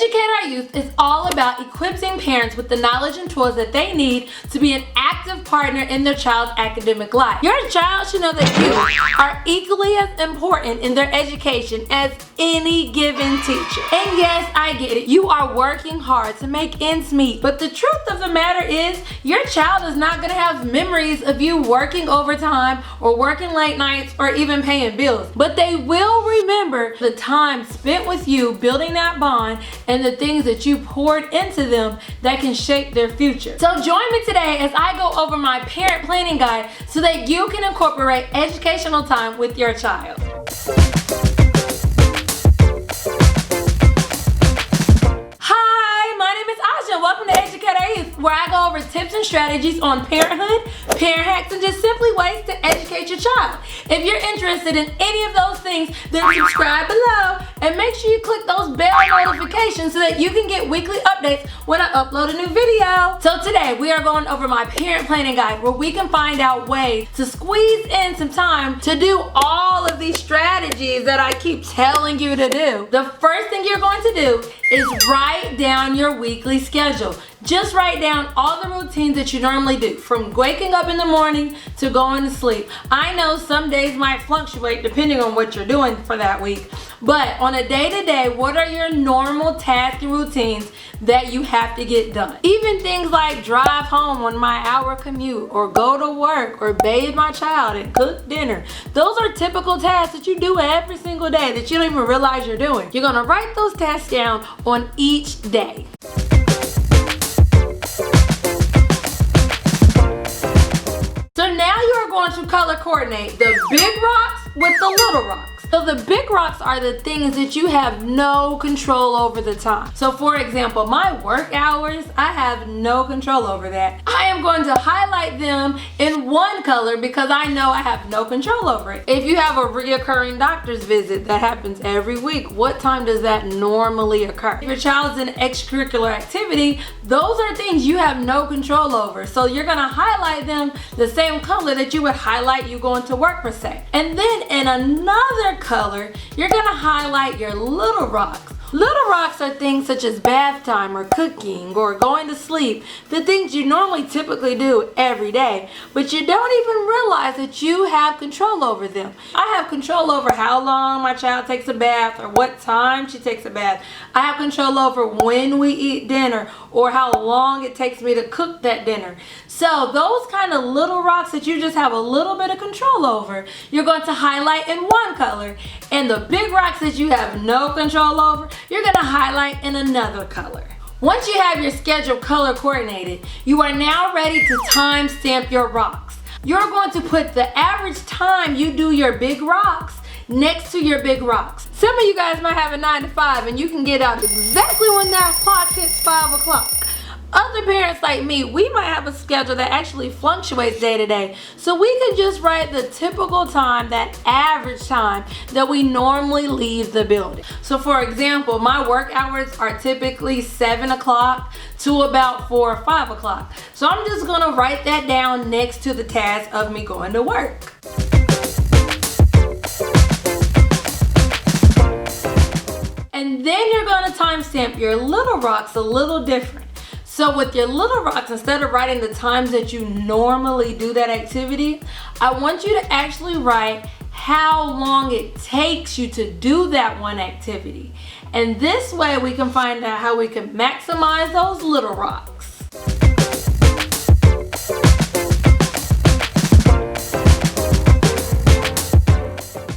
Educate Our Youth is all about equipping parents with the knowledge and tools that they need to be an active partner in their child's academic life. Your child should know that you are equally as important in their education as any given teacher. And yes, I get it. You are working hard to make ends meet, but the truth of the matter is your child is not going to have memories of you working overtime or working late nights or even paying bills. But they will remember the time spent with you building that bond and the things that you poured into them that can shape their future. So join me today as I go over my parent planning guide so that you can incorporate educational time with your child. Hi, my name is Aja. Welcome to Educate Our Youth, where I go over tips and strategies on parenthood, parent hacks, and just simply ways to educate your child. If you're interested in any of those things, then subscribe below and make sure you click those bell notifications so that you can get weekly updates when I upload a new video. So today we are going over my parent planning guide where we can find out ways to squeeze in some time to do all of these strategies that I keep telling you to do. The first thing you're going to do is write down your weekly schedule. Just write down all the routines that you normally do, from waking up in the morning to going to sleep. I know some days might fluctuate depending on what you're doing for that week, but on a day-to-day, what are your normal tasks and routines that you have to get done? Even things like drive home on my hour commute, or go to work, or bathe my child and cook dinner. Those are typical tasks that you do every single day that you don't even realize you're doing. You're gonna write those tasks down on each day. So now you are going to color coordinate the big rocks with the little rocks. So the big rocks are the things that you have no control over the time. So for example, my work hours, I have no control over that. I am going to highlight them in one color because I know I have no control over it. If you have a reoccurring doctor's visit that happens every week, what time does that normally occur? If your child's in extracurricular activity, those are things you have no control over. So you're gonna highlight them the same color that you would highlight you going to work per se. And then in another color, you're gonna highlight your little rocks. Little rocks are things such as bath time or cooking or going to sleep, the things you normally typically do every day, but you don't even realize that you have control over them. I have control over how long my child takes a bath or what time she takes a bath. I have control over when we eat dinner or how long it takes me to cook that dinner. So those kind of little rocks that you just have a little bit of control over, you're going to highlight in one color, and the big rocks that you have no control over, you're going to highlight in another color. Once you have your schedule color coordinated, you are now ready to time stamp your rocks. You're going to put the average time you do your big rocks next to your big rocks. Some of you guys might have a 9 to 5 and you can get out exactly when that clock hits 5 o'clock. Other parents like me, we might have a schedule that actually fluctuates day to day. So we could just write the typical time, that average time that we normally leave the building. So for example, my work hours are typically 7 o'clock to about 4 or 5 o'clock. So I'm just gonna write that down next to the task of me going to work. And then you're gonna timestamp your little rocks a little different. So with your little rocks, instead of writing the times that you normally do that activity, I want you to actually write how long it takes you to do that one activity. And this way we can find out how we can maximize those little rocks.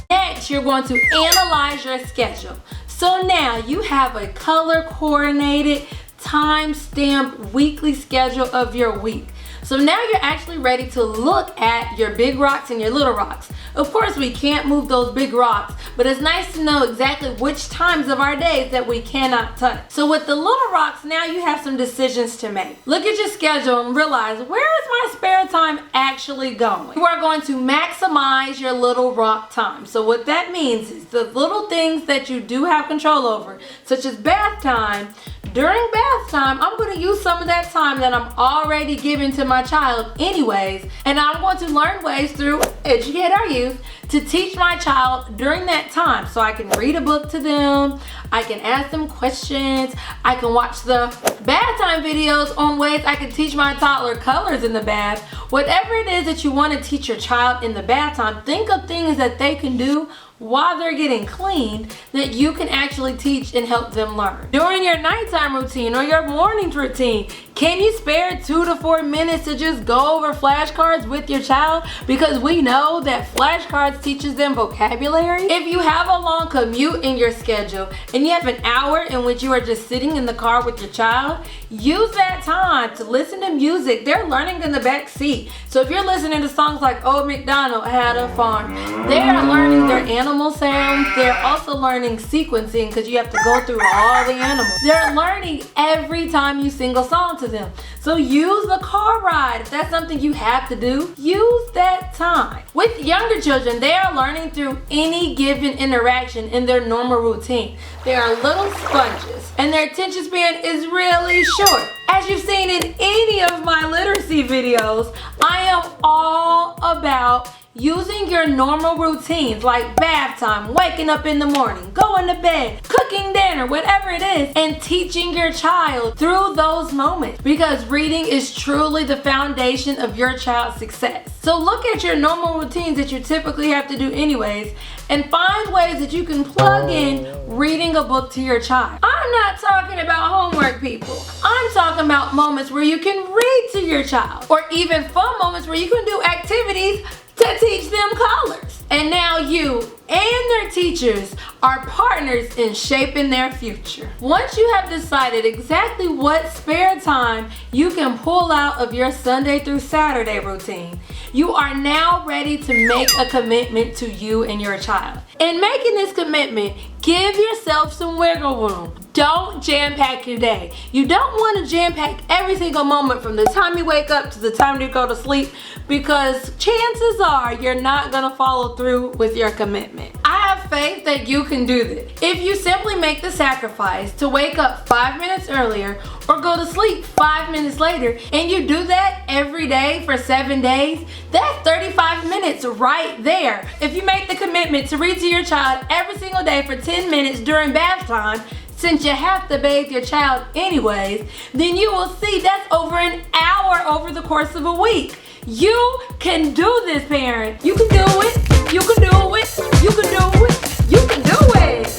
Next, you're going to analyze your schedule. So now you have a color coordinated, time-stamped weekly schedule of your week. So now you're actually ready to look at your big rocks and your little rocks. Of course, we can't move those big rocks, but it's nice to know exactly which times of our days that we cannot touch. So with the little rocks, now you have some decisions to make. Look at your schedule and realize, where is my spare time actually going? You are going to maximize your little rock time. So what that means is the little things that you do have control over, such as bath time, During bath time, I'm going to use some of that time that I'm already giving to my child anyways, and I'm going to learn ways through Educate Our Youth to teach my child during that time. So I can read a book to them, I can ask them questions, I can watch the bath time videos on ways I can teach my toddler colors in the bath. Whatever it is that you want to teach your child in the bath time, think of things that they can do while they're getting cleaned that you can actually teach and help them learn. During your nighttime routine or your morning routine, can you spare 2 to 4 minutes to just go over flashcards with your child? Because we know that flashcards teaches them vocabulary. If you have a long commute in your schedule and you have an hour in which you are just sitting in the car with your child, use that time to listen to music. They're learning in the back seat. So if you're listening to songs like Old MacDonald Had a Farm, they are learning their animal sounds. They're also learning sequencing because you have to go through all the animals. They're learning every time you sing a song to them. So use the car ride. If that's something you have to do, use that time. With younger children, they are learning through any given interaction in their normal routine. They are little sponges and their attention span is really short. As you've seen in any of my literacy videos, I am all about using your normal routines like bath time, waking up in the morning, going to bed, cooking dinner, whatever it is, and teaching your child through those moments, because reading is truly the foundation of your child's success. So look at your normal routines that you typically have to do anyways and find ways that you can plug in reading a book to your child. I'm not talking about homework, people. I'm talking about moments where you can read to your child, or even fun moments where you can do activities to teach them colors. And now you and their teachers are partners in shaping their future. Once you have decided exactly what spare time you can pull out of your Sunday through Saturday routine, you are now ready to make a commitment to you and your child. In making this commitment, give yourself some wiggle room. Don't jam-pack your day. You don't want to jam-pack every single moment from the time you wake up to the time you go to sleep, because chances are you're not going to follow through with your commitment. I have faith that you can do this. If you simply make the sacrifice to wake up 5 minutes earlier or go to sleep 5 minutes later, and you do that every day for 7 days, that's 35 minutes right there. If you make the commitment to read to your child every single day for 10 minutes during bath time, since you have to bathe your child anyways, then you will see that's over an hour over the course of a week. You can do this, parent. You can do it. You can do it. You can do it. You can do it.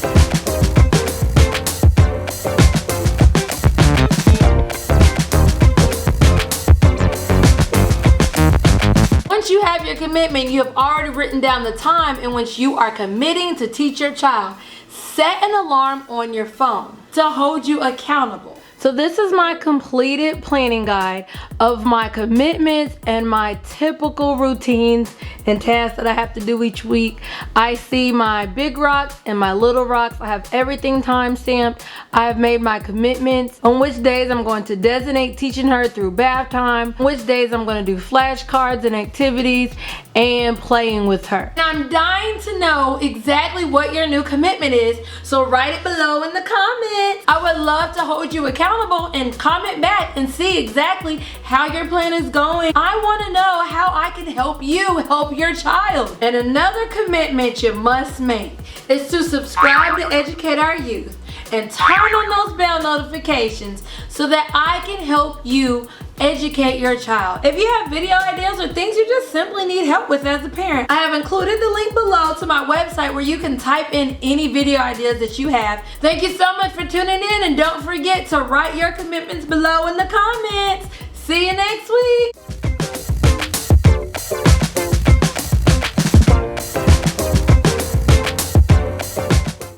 Once you have your commitment, you have already written down the time in which you are committing to teach your child. Set an alarm on your phone to hold you accountable. So this is my completed planning guide of my commitments and my typical routines and tasks that I have to do each week. I see my big rocks and my little rocks. I have everything time stamped. I have made my commitments on which days I'm going to designate teaching her through bath time, which days I'm going to do flashcards and activities, and playing with her. Now I'm dying to know exactly what your new commitment is, so write it below in the comments. I would love to hold you accountable and comment back and see exactly how your plan is going. I want to know how I can help you help your child. And another commitment you must make is to subscribe to Educate Our Youth and turn on those bell notifications so that I can help you educate your child. If you have video ideas or things you just simply need help with as a parent, I have included the link below to my website where you can type in any video ideas that you have. Thank you so much for tuning in, and don't forget to write your commitments below in the comments. See you next week.